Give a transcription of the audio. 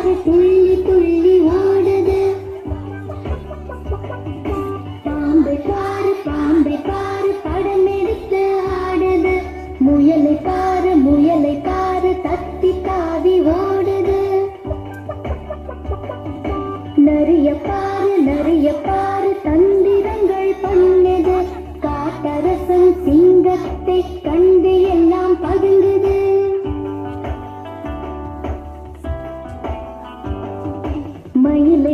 பாரு துள்ளி துள்ளி ஓடுது. பாம்பை பாரு படம் எடுத்து ஆடுது. முயலை பாரு தத்தி தாவி ஓடுது. நரிய பாரு தந்திரங்கள் பண்ணுது. காட்டரசன் சிங்கத்தை கண்டு எல்லாம் பதுங்குது. மயிலை